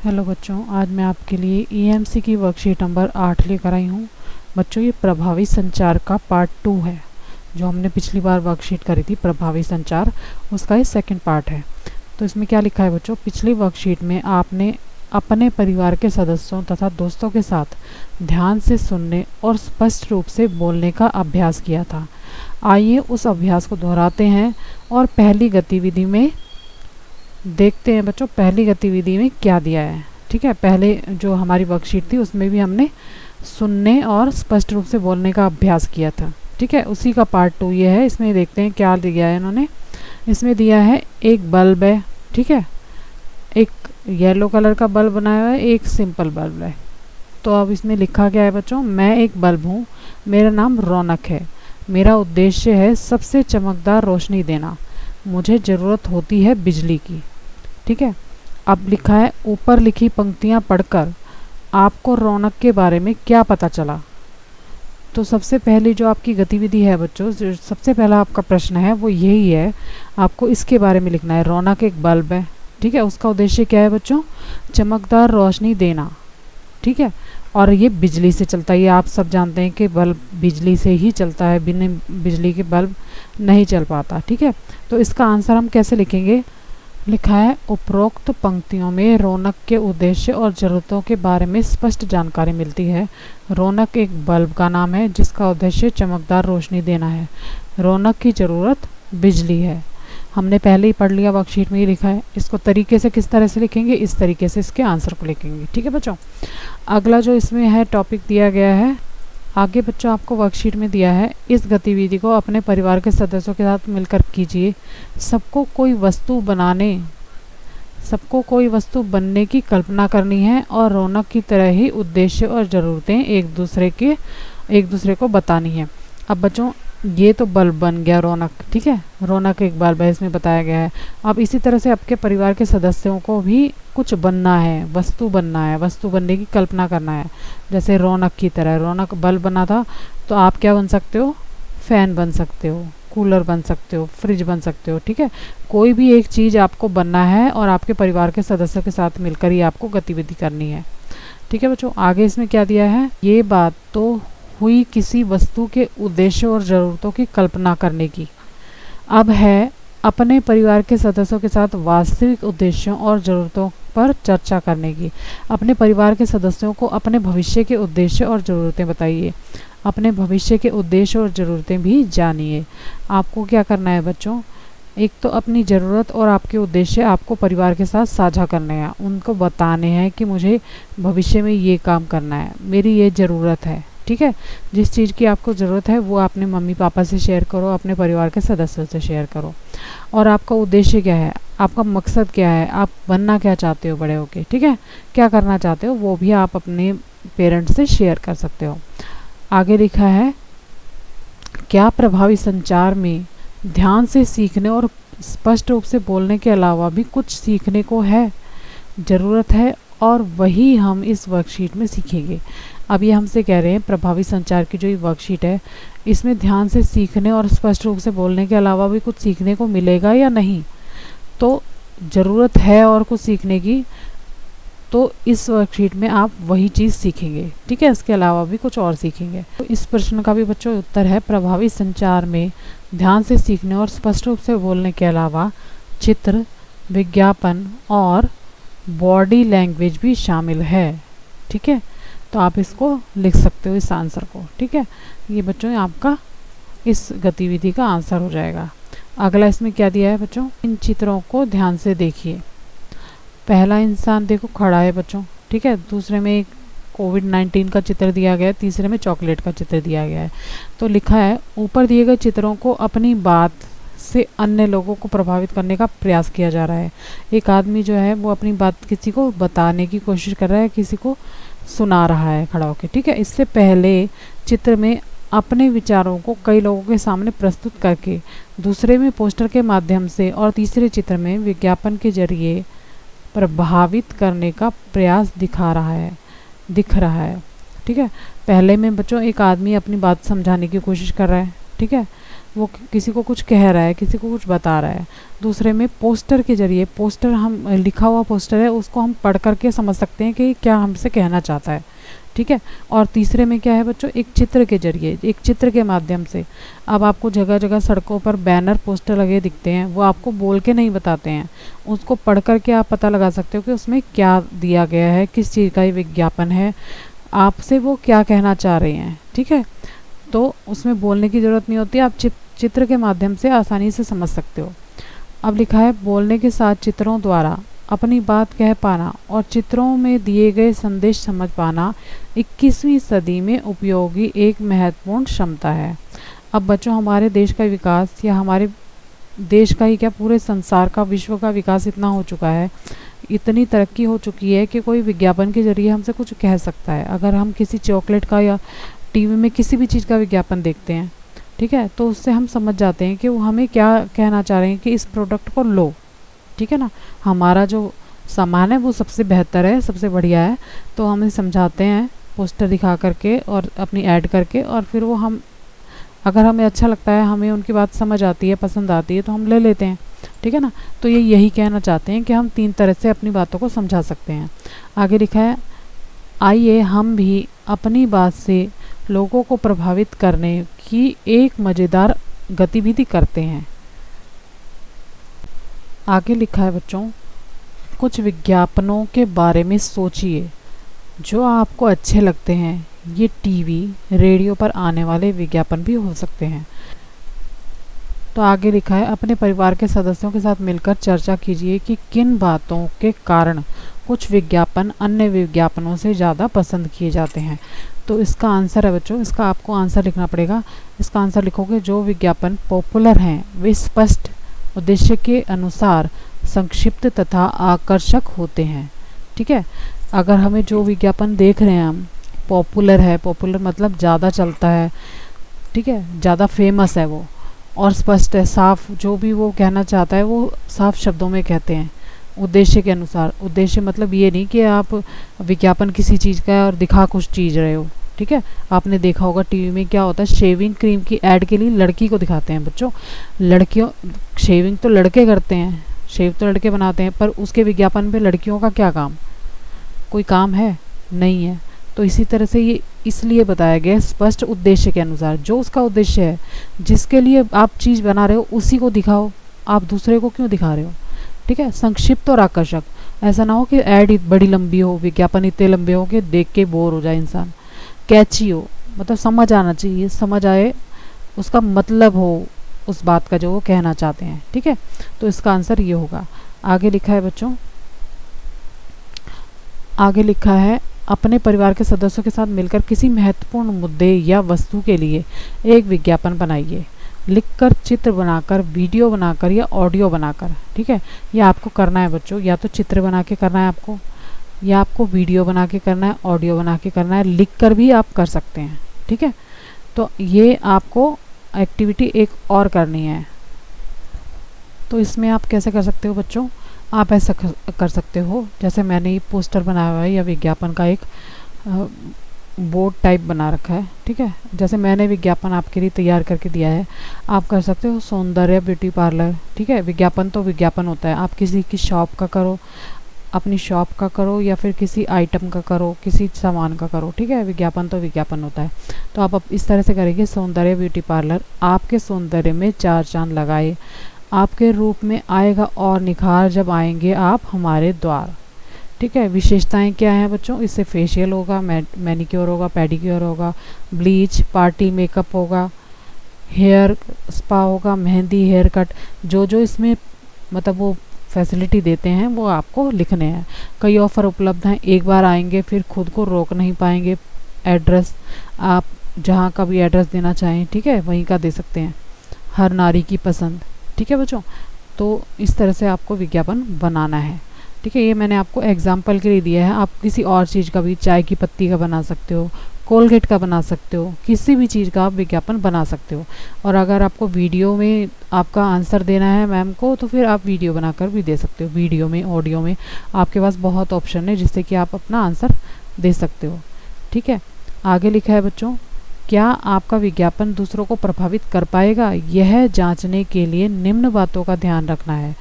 Hello बच्चों, आज मैं आपके लिए ईएमसी की वर्कशीट नंबर 8 लेकर आई हूँ। बच्चों, ये प्रभावी संचार का पार्ट 2 है। जो हमने पिछली बार वर्कशीट करी थी प्रभावी संचार, उसका ये सेकंड पार्ट है। तो इसमें क्या लिखा है बच्चों? पिछली वर्कशीट में आपने अपने परिवार के सदस्यों तथा दोस्तों के साथ ध्यान से सुनने और स्पष्ट रूप से बोलने का अभ्यास किया था। आइए उस अभ्यास को दोहराते हैं और पहली गतिविधि में देखते हैं बच्चों, पहली गतिविधि में क्या दिया है। ठीक है, पहले जो हमारी वर्कशीट थी उसमें भी हमने सुनने और स्पष्ट रूप से बोलने का अभ्यास किया था। ठीक है, उसी का पार्ट 2 ये है। इसमें देखते हैं क्या दिया है इन्होंने। इसमें दिया है एक बल्ब है। ठीक है, एक येलो कलर का बल्ब बनाया हुआ है, एक सिंपल बल्ब है। तो अब इसमें लिखा क्या है बच्चों? मैं एक बल्ब हूँ, मेरा नाम रौनक है, मेरा उद्देश्य है सबसे चमकदार रोशनी देना, मुझे ज़रूरत होती है बिजली की। ठीक है, अब लिखा है ऊपर लिखी पंक्तियां पढ़कर आपको रौनक के बारे में क्या पता चला। तो सबसे पहली जो आपकी गतिविधि है बच्चों, जो सबसे पहला आपका प्रश्न है वो यही है, आपको इसके बारे में लिखना है। रौनक एक बल्ब है। ठीक है, उसका उद्देश्य क्या है बच्चों? चमकदार रोशनी देना। ठीक है, और ये बिजली से चलता है। ये आप सब जानते हैं कि बल्ब बिजली से ही चलता है, बिना बिजली के बल्ब नहीं चल पाता। ठीक है, तो इसका आंसर हम कैसे लिखेंगे? लिखा है उपरोक्त पंक्तियों में रौनक के उद्देश्य और ज़रूरतों के बारे में स्पष्ट जानकारी मिलती है। रौनक एक बल्ब का नाम है जिसका उद्देश्य चमकदार रोशनी देना है। रौनक की ज़रूरत बिजली है। हमने पहले ही पढ़ लिया, वर्कशीट में ही लिखा है। इसको तरीके से किस तरह से लिखेंगे? इस तरीके से इसके आंसर को लिखेंगे। ठीक है बच्चों, अगला जो इसमें है टॉपिक दिया गया है आगे बच्चों, आपको वर्कशीट में दिया है इस गतिविधि को अपने परिवार के सदस्यों के साथ मिलकर कीजिए। सबको कोई वस्तु बनने की कल्पना करनी है और रौनक की तरह ही उद्देश्य और ज़रूरतें एक दूसरे को बतानी है। अब बच्चों, ये तो बल्ब बन गया रौनक। ठीक है, रौनक एक बल्ब है, इसमें बताया गया है। अब इसी तरह से आपके परिवार के सदस्यों को भी कुछ बनना है, वस्तु बनना है, वस्तु बनने की कल्पना करना है। जैसे रौनक की तरह, रौनक बल्ब बना था तो आप क्या बन सकते हो? फ़ैन बन सकते हो, कूलर बन सकते हो, फ्रिज बन सकते हो। ठीक है, कोई भी एक चीज़ आपको बनना है और आपके परिवार के सदस्यों के साथ मिलकर ही आपको गतिविधि करनी है। ठीक है बच्चों, आगे इसमें क्या दिया है? ये बात तो हुई किसी वस्तु के उद्देश्य और ज़रूरतों की कल्पना करने की। अब है अपने परिवार के सदस्यों के साथ वास्तविक उद्देश्यों और ज़रूरतों पर चर्चा करने की। अपने परिवार के सदस्यों को अपने भविष्य के उद्देश्य और ज़रूरतें बताइए। अपने भविष्य के उद्देश्य और ज़रूरतें भी जानिए। आपको क्या करना है बच्चों? एक तो अपनी ज़रूरत और आपके उद्देश्य आपको परिवार के साथ साझा करने हैं, उनको बताने हैं कि मुझे भविष्य में ये काम करना है, मेरी ये ज़रूरत है। ठीक है, जिस चीज़ की आपको ज़रूरत है वो अपने मम्मी पापा से शेयर करो, अपने परिवार के सदस्यों से शेयर करो। और आपका उद्देश्य क्या है, आपका मकसद क्या है, आप बनना क्या चाहते हो बड़े होके। ठीक है, क्या करना चाहते हो वो भी आप अपने पेरेंट्स से शेयर कर सकते हो। आगे लिखा है क्या प्रभावी संचार में ध्यान से सीखने और स्पष्ट रूप से बोलने के अलावा भी कुछ सीखने को है, ज़रूरत है, और वही हम इस वर्कशीट में सीखेंगे। अब ये हमसे कह रहे हैं प्रभावी संचार की जो ये वर्कशीट है, इसमें ध्यान से सीखने और स्पष्ट रूप से बोलने के अलावा भी कुछ सीखने को मिलेगा या नहीं। तो ज़रूरत है और कुछ सीखने की, तो इस वर्कशीट में आप वही चीज़ सीखेंगे। ठीक है, इसके अलावा भी कुछ और सीखेंगे। तो इस प्रश्न का भी बच्चों उत्तर है प्रभावी संचार में ध्यान से सीखने और स्पष्ट रूप से बोलने के अलावा चित्र, विज्ञापन और बॉडी लैंग्वेज भी शामिल है। ठीक है, तो आप इसको लिख सकते हो इस आंसर को। ठीक है, ये बच्चों आपका इस गतिविधि का आंसर हो जाएगा। अगला इसमें क्या दिया है बच्चों? इन चित्रों को ध्यान से देखिए। पहला इंसान देखो खड़ा है बच्चों। ठीक है, दूसरे में एक कोविड-19 का चित्र दिया गया है, तीसरे में चॉकलेट का चित्र दिया गया है। तो लिखा है ऊपर दिए गए चित्रों को अपनी बात से अन्य लोगों को प्रभावित करने का प्रयास किया जा रहा है। एक आदमी जो है वो अपनी बात किसी को बताने की कोशिश कर रहा है, किसी को सुना रहा है खड़ा होकर। ठीक है, इससे पहले चित्र में अपने विचारों को कई लोगों के सामने प्रस्तुत करके, दूसरे में पोस्टर के माध्यम से और तीसरे चित्र में विज्ञापन के जरिए प्रभावित करने का प्रयास दिख रहा है। ठीक है, पहले में बच्चों एक आदमी अपनी बात समझाने की कोशिश कर रहा है। ठीक है, वो किसी को कुछ कह रहा है, किसी को कुछ बता रहा है। दूसरे में पोस्टर के जरिए, पोस्टर हम लिखा हुआ पोस्टर है उसको हम पढ़ करके समझ सकते हैं कि क्या हमसे कहना चाहता है, ठीक है। और तीसरे में क्या है बच्चों, एक चित्र के जरिए, एक चित्र के माध्यम से। अब आपको जगह जगह सड़कों पर बैनर पोस्टर लगे दिखते हैं, वो आपको बोल के नहीं बताते हैं, उसको पढ़ करके आप पता लगा सकते हो कि उसमें क्या दिया गया है, किस चीज़ का ये विज्ञापन है, आपसे वो क्या कहना चाह रहे हैं, ठीक है। तो उसमें बोलने की ज़रूरत नहीं होती, आप चित्र के माध्यम से आसानी से समझ सकते हो। अब लिखा है बोलने के साथ चित्रों द्वारा अपनी बात कह पाना और चित्रों में दिए गए संदेश समझ पाना 21वीं सदी में उपयोगी एक महत्वपूर्ण क्षमता है। अब बच्चों, हमारे देश का विकास, या हमारे देश का ही क्या पूरे संसार का, विश्व का विकास इतना हो चुका है, इतनी तरक्की हो चुकी है कि कोई विज्ञापन के जरिए हमसे कुछ कह सकता है। अगर हम किसी चॉकलेट का या टीवी में किसी भी चीज़ का विज्ञापन देखते हैं, ठीक है, तो उससे हम समझ जाते हैं कि वो हमें क्या कहना चाह रहे हैं कि इस प्रोडक्ट को लो, ठीक है ना। हमारा जो सामान है वो सबसे बेहतर है, सबसे बढ़िया है, तो हमें समझाते हैं पोस्टर दिखा करके और अपनी ऐड करके, और फिर वो हम, अगर हमें अच्छा लगता है, हमें उनकी बात समझ आती है, पसंद आती है, तो हम ले लेते हैं, ठीक है ना। तो ये यही कहना चाहते हैं कि हम 3 तरह से अपनी बातों को समझा सकते हैं। आगे लिखा है आइए हम भी अपनी बात से लोगों को प्रभावित करने की एक मज़ेदार गतिविधि करते हैं। आगे लिखा है बच्चों, कुछ विज्ञापनों के बारे में सोचिए जो आपको अच्छे लगते हैं। ये टीवी, रेडियो पर आने वाले विज्ञापन भी हो सकते हैं। तो आगे लिखा है अपने परिवार के सदस्यों के साथ मिलकर चर्चा कीजिए कि किन बातों के कारण कुछ विज्ञापन अन्य विज्ञापनों से ज़्यादा पसंद किए जाते हैं। तो इसका आंसर है बच्चों, इसका आपको आंसर लिखना पड़ेगा। इसका आंसर लिखोगे जो विज्ञापन पॉपुलर हैं वे स्पष्ट उद्देश्य के अनुसार संक्षिप्त तथा आकर्षक होते हैं, ठीक है। अगर हमें जो विज्ञापन देख रहे हैं हम पॉपुलर है, पॉपुलर मतलब ज़्यादा चलता है, ठीक है, ज़्यादा फेमस है वो, और स्पष्ट है, साफ, जो भी वो कहना चाहता है वो साफ शब्दों में कहते हैं, उद्देश्य के अनुसार। उद्देश्य मतलब ये नहीं कि आप विज्ञापन किसी चीज़ का है और दिखा कुछ चीज़ रहे हो, ठीक है। आपने देखा होगा टीवी में क्या होता है, शेविंग क्रीम की ऐड के लिए लड़की को दिखाते हैं बच्चों। लड़कियों, शेविंग तो लड़के करते हैं, शेव तो लड़के बनाते हैं, पर उसके विज्ञापन पे लड़कियों का क्या काम, कोई काम है नहीं है। तो इसी तरह से ये इसलिए बताया गया स्पष्ट उद्देश्य के अनुसार, जो उसका उद्देश्य है, जिसके लिए आप चीज़ बना रहे हो उसी को दिखाओ, आप दूसरे को क्यों दिखा रहे हो, ठीक है। संक्षिप्त और आकर्षक, ऐसा ना हो कि ऐड बड़ी लंबी हो, विज्ञापन इतने लंबे हो कि देख के बोर हो जाए इंसान। कैची हो, मतलब समझ आना चाहिए, समझ आए, उसका मतलब हो उस बात का जो वो कहना चाहते हैं, ठीक है। तो इसका आंसर ये होगा। आगे लिखा है बच्चों, आगे लिखा है अपने परिवार के सदस्यों के साथ मिलकर किसी महत्वपूर्ण मुद्दे या वस्तु के लिए एक विज्ञापन बनाइए। लिखकर, चित्र बनाकर, वीडियो बनाकर या ऑडियो बनाकर, ठीक है। ये आपको करना है बच्चों, या तो चित्र बना के करना है आपको, या आपको वीडियो बना के करना है, ऑडियो बना के करना है, लिख कर भी आप कर सकते हैं, ठीक है। तो ये आपको एक्टिविटी एक और करनी है। तो इसमें आप कैसे कर सकते हो बच्चों, आप ऐसा कर सकते हो, जैसे मैंने ये पोस्टर बनाया हुआ है या विज्ञापन का एक बोर्ड टाइप बना रखा है, ठीक है। जैसे मैंने विज्ञापन आपके लिए तैयार करके दिया है, आप कर सकते हो सौंदर्य ब्यूटी पार्लर, ठीक है। विज्ञापन तो विज्ञापन होता है, आप किसी की शॉप का करो, अपनी शॉप का करो, या फिर किसी आइटम का करो, किसी सामान का करो, ठीक है। विज्ञापन तो विज्ञापन होता है। तो आप इस तरह से करेंगे, सौंदर्य ब्यूटी पार्लर आपके सौंदर्य में 4 चांद लगाए, आपके रूप में आएगा और निखार जब आएंगे आप हमारे द्वार, ठीक है। विशेषताएं क्या हैं बच्चों, इससे फेशियल होगा, मैनिक्योर होगा, पेडिक्योर होगा, ब्लीच, पार्टी मेकअप होगा, हेयर स्पा होगा, मेहंदी, हेयर कट, जो जो इसमें मतलब वो फैसिलिटी देते हैं वो आपको लिखने हैं। कई ऑफ़र उपलब्ध हैं, एक बार आएंगे फिर खुद को रोक नहीं पाएंगे। एड्रेस, आप जहाँ का भी एड्रेस देना चाहें, ठीक है, वहीं का दे सकते हैं। हर नारी की पसंद, ठीक है बच्चों। तो इस तरह से आपको विज्ञापन बनाना है, ठीक है। ये मैंने आपको एग्जाम्पल के लिए दिया है, आप किसी और चीज़ का भी, चाय की पत्ती का बना सकते हो, कोलगेट का बना सकते हो, किसी भी चीज़ का आप विज्ञापन बना सकते हो। और अगर आपको वीडियो में आपका आंसर देना है मैम को, तो फिर आप वीडियो बनाकर भी दे सकते हो। वीडियो में, ऑडियो में आपके पास बहुत ऑप्शन है जिससे कि आप अपना आंसर दे सकते हो, ठीक है। आगे लिखा है बच्चों, क्या आपका विज्ञापन दूसरों को प्रभावित कर पाएगा, यह जांचने के लिए निम्न बातों का ध्यान रखना है।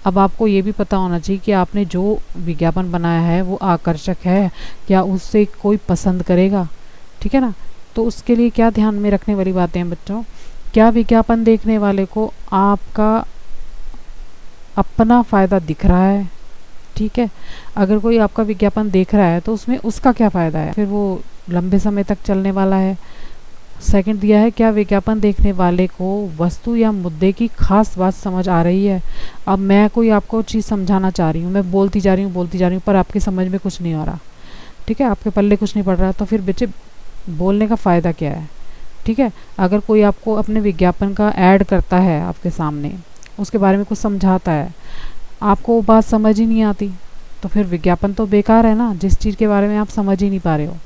अब आपको ये भी पता होना चाहिए कि आपने जो विज्ञापन बनाया है वो आकर्षक है या उससे कोई पसंद करेगा, ठीक है ना। तो उसके लिए क्या ध्यान में रखने वाली बातें हैं बच्चों, क्या विज्ञापन देखने वाले को आपका अपना फ़ायदा दिख रहा है, ठीक है। अगर कोई आपका विज्ञापन देख रहा है तो उसमें उसका क्या फ़ायदा है, फिर वो लंबे समय तक चलने वाला है। सेकंड दिया है, क्या विज्ञापन देखने वाले को वस्तु या मुद्दे की खास बात समझ आ रही है। अब मैं कोई आपको चीज़ समझाना चाह रही हूँ, मैं बोलती जा रही हूँ पर आपकी समझ में कुछ नहीं आ रहा, ठीक है, आपके पल्ले कुछ नहीं पड़ रहा, तो फिर बच्चे बोलने का फ़ायदा क्या है, ठीक है। अगर कोई आपको अपने विज्ञापन का ऐड करता है आपके सामने, उसके बारे में कुछ समझाता है, आपको वो बात समझ ही नहीं आती, तो फिर विज्ञापन तो बेकार है ना, जिस चीज़ के बारे में आप समझ ही नहीं पा रहे हो।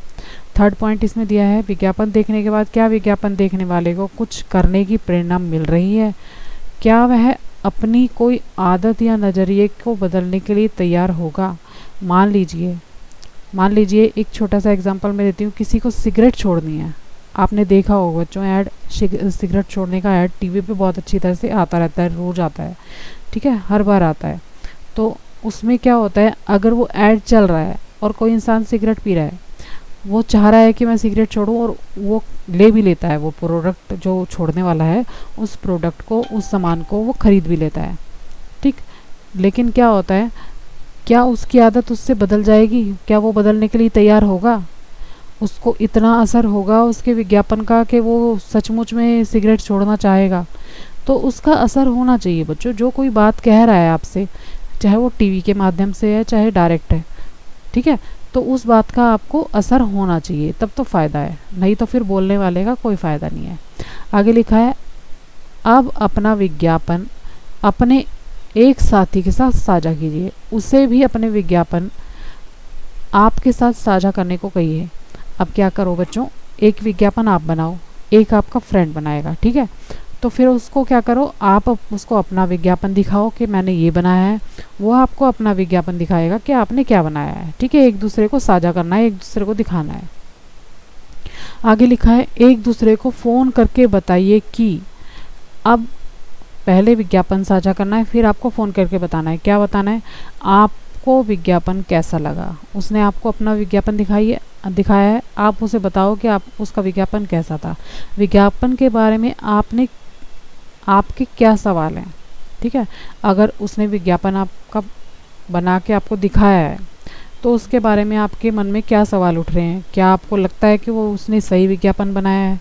थर्ड पॉइंट इसमें दिया है, विज्ञापन देखने के बाद क्या विज्ञापन देखने वाले को कुछ करने की प्रेरणा मिल रही है, क्या वह अपनी कोई आदत या नज़रिए को बदलने के लिए तैयार होगा। मान लीजिए एक छोटा सा एग्जांपल मैं देती हूँ, किसी को सिगरेट छोड़नी है, आपने देखा होगा बच्चों ऐड, सिगरेट छोड़ने का ऐड टीवी पे बहुत अच्छी तरह से आता रहता है, रोज़ आता है, ठीक है, हर बार आता है। तो उसमें क्या होता है, अगर वो ऐड चल रहा है और कोई इंसान सिगरेट पी रहा है, वो चाह रहा है कि मैं सिगरेट छोड़ूं और वो ले भी लेता है, वो प्रोडक्ट जो छोड़ने वाला है उस प्रोडक्ट को, उस सामान को वो ख़रीद भी लेता है, ठीक। लेकिन क्या होता है, क्या उसकी आदत उससे बदल जाएगी, क्या वो बदलने के लिए तैयार होगा, उसको इतना असर होगा उसके विज्ञापन का कि वो सचमुच में सिगरेट छोड़ना चाहेगा। तो उसका असर होना चाहिए बच्चों, जो कोई बात कह रहा है आपसे, चाहे वो टीवी के माध्यम से है चाहे डायरेक्ट है, ठीक है, तो उस बात का आपको असर होना चाहिए, तब तो फ़ायदा है, नहीं तो फिर बोलने वाले का कोई फ़ायदा नहीं है। आगे लिखा है, अब अपना विज्ञापन अपने एक साथी के साथ साझा कीजिए, उसे भी अपने विज्ञापन आपके साथ साझा करने को कहिए। अब क्या करो बच्चों, एक विज्ञापन आप बनाओ, एक आपका फ्रेंड बनाएगा, ठीक है, तो फिर उसको क्या करो, आप उसको अपना विज्ञापन दिखाओ कि मैंने ये बनाया है, वो आपको अपना विज्ञापन दिखाएगा कि आपने क्या बनाया है, ठीक है। एक दूसरे को साझा करना है, एक दूसरे को दिखाना है। आगे लिखा है, एक दूसरे को फ़ोन करके बताइए कि, अब पहले विज्ञापन साझा करना है, फिर आपको फ़ोन करके बताना है, क्या बताना है, आपको विज्ञापन कैसा लगा। उसने आपको अपना विज्ञापन दिखाया है, आप उसे बताओ कि आप उसका विज्ञापन कैसा था, विज्ञापन के बारे में आपके क्या सवाल हैं, ठीक है। अगर उसने विज्ञापन आपका बना के आपको दिखाया है तो उसके बारे में आपके मन में क्या सवाल उठ रहे हैं, क्या आपको लगता है कि वो उसने सही विज्ञापन बनाया है।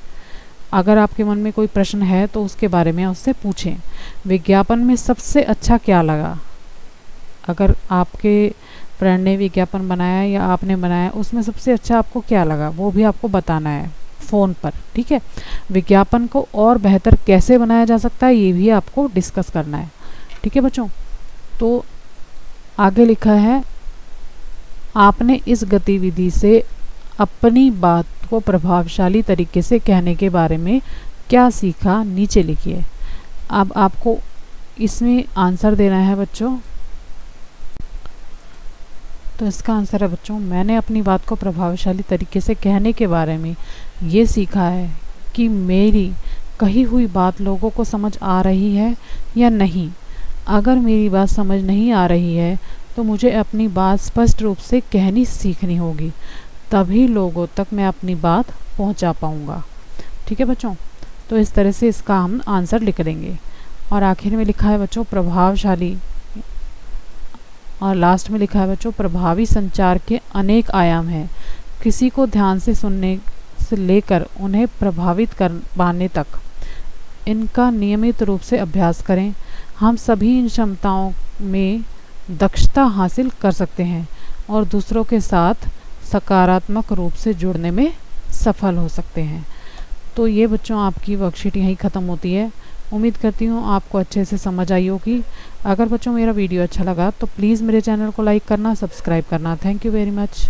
अगर आपके मन में कोई प्रश्न है तो उसके बारे में उससे पूछें, विज्ञापन में सबसे अच्छा क्या लगा। अगर आपके फ्रेंड ने विज्ञापन बनाया या आपने बनाया, उसमें सबसे अच्छा आपको क्या लगा वो भी आपको बताना है फ़ोन पर, ठीक है। विज्ञापन को और बेहतर कैसे बनाया जा सकता है ये भी आपको डिस्कस करना है, ठीक है बच्चों। तो आगे लिखा है, आपने इस गतिविधि से अपनी बात को प्रभावशाली तरीके से कहने के बारे में क्या सीखा, नीचे लिखिए। अब आपको इसमें आंसर देना है बच्चों, तो इसका आंसर है बच्चों, मैंने अपनी बात को प्रभावशाली तरीके से कहने के बारे में ये सीखा है कि मेरी कही हुई बात लोगों को समझ आ रही है या नहीं। अगर मेरी बात समझ नहीं आ रही है तो मुझे अपनी बात स्पष्ट रूप से कहनी सीखनी होगी, तभी लोगों तक मैं अपनी बात पहुंचा पाऊंगा, ठीक है बच्चों। तो इस तरह से इसका हम आंसर लिख देंगे। और आखिर में लिखा है बच्चों प्रभावशाली, और लास्ट में लिखा है बच्चों प्रभावी संचार के अनेक आयाम हैं। किसी को ध्यान से सुनने से लेकर उन्हें प्रभावित कर पाने तक इनका नियमित रूप से अभ्यास करें। हम सभी इन क्षमताओं में दक्षता हासिल कर सकते हैं और दूसरों के साथ सकारात्मक रूप से जुड़ने में सफल हो सकते हैं। तो ये बच्चों आपकी वर्कशीट यहीं ख़त्म होती है। उम्मीद करती हूँ आपको अच्छे से समझ आई होगी। अगर बच्चों मेरा वीडियो अच्छा लगा तो प्लीज़ मेरे चैनल को लाइक करना, सब्सक्राइब करना। Thank you very much.